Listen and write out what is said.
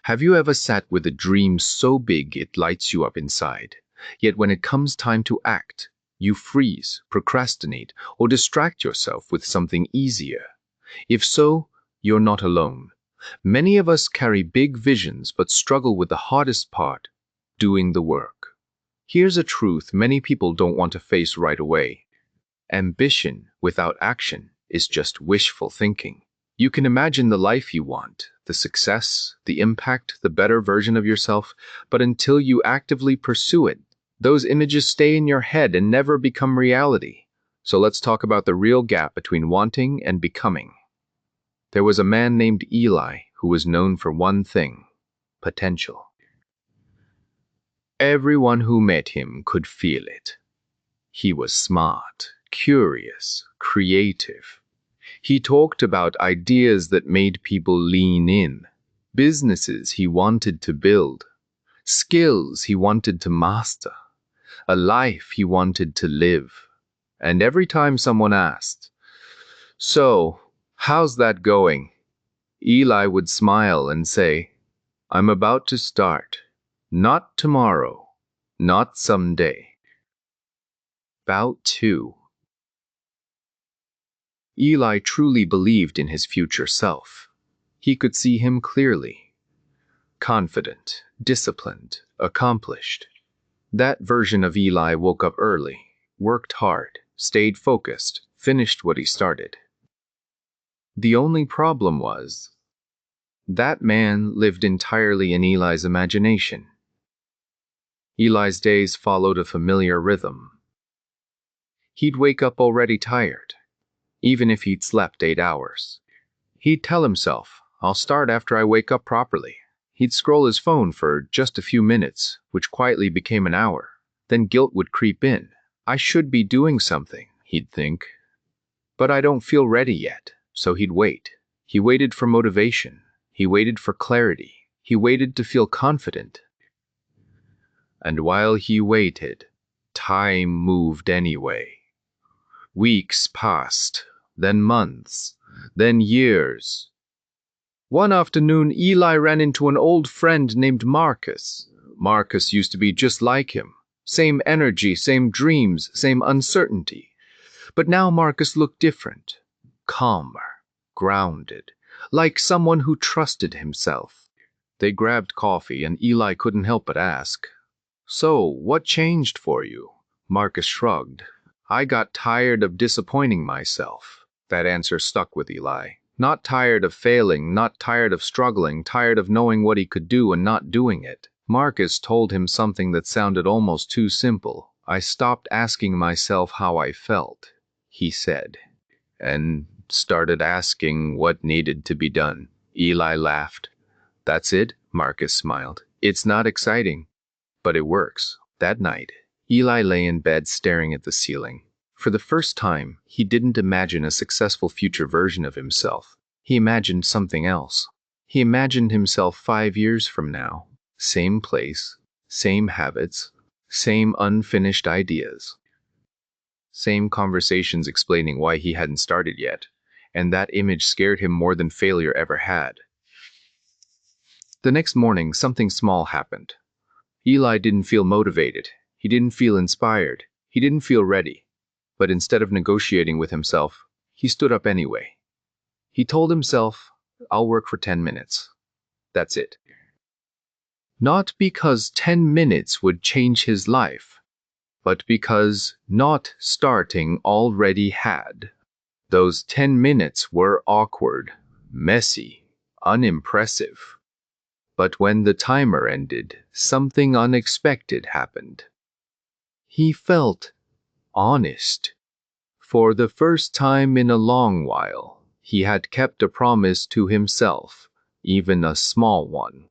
Have you ever sat with a dream so big it lights you up inside, yet when it comes time to act, you freeze, procrastinate, or distract yourself with something easier? If so, you're not alone. Many of us carry big visions but struggle with the hardest part, doing the work. Here's a truth many people don't want to face right away. Ambition without action is just wishful thinking. You can imagine the life you want, the success, the impact, the better version of yourself, but until you actively pursue it, those images stay in your head and never become reality. So let's talk about the real gap between wanting and becoming. There was a man named Eli who was known for one thing: potential. Everyone who met him could feel it. He was smart, curious, creative. He talked about ideas that made people lean in, businesses he wanted to build, skills he wanted to master, a life he wanted to live. And every time someone asked, "So, how's that going?" Eli would smile and say, "I'm about to start. Not tomorrow. Not someday. About to." Eli truly believed in his future self. He could see him clearly. Confident, disciplined, accomplished. That version of Eli woke up early, worked hard, stayed focused, finished what he started. The only problem was, that man lived entirely in Eli's imagination. Eli's days followed a familiar rhythm. He'd wake up already tired, even if he'd slept 8 hours. He'd tell himself, "I'll start after I wake up properly." He'd scroll his phone for just a few minutes, which quietly became an hour. Then guilt would creep in. "I should be doing something," he'd think. "But I don't feel ready yet." So he'd wait. He waited for motivation. He waited for clarity. He waited to feel confident. And while he waited, time moved anyway. Weeks passed, then months, then years. One afternoon, Eli ran into an old friend named Marcus. Marcus used to be just like him. Same energy, same dreams, same uncertainty. But now Marcus looked different. Calmer, grounded, like someone who trusted himself. They grabbed coffee, and Eli couldn't help but ask, "So, what changed for you?" Marcus shrugged. "I got tired of disappointing myself." That answer stuck with Eli. Not tired of failing, not tired of struggling, tired of knowing what he could do and not doing it. Marcus told him something that sounded almost too simple. "I stopped asking myself how I felt," he said, "and started asking what needed to be done." Eli laughed. "That's it," Marcus smiled. "It's not exciting, but it works." That night, Eli lay in bed staring at the ceiling. For the first time, he didn't imagine a successful future version of himself. He imagined something else. He imagined himself 5 years from now. Same place, same habits, same unfinished ideas. Same conversations explaining why he hadn't started yet. And that image scared him more than failure ever had. The next morning, something small happened. Eli didn't feel motivated. He didn't feel inspired. He didn't feel ready. But instead of negotiating with himself, he stood up anyway. He told himself, "I'll work for 10 minutes. That's it." Not because 10 minutes would change his life, but because not starting already had. Those 10 minutes were awkward, messy, unimpressive. But when the timer ended, something unexpected happened. He felt honest. For the first time in a long while, he had kept a promise to himself, even a small one.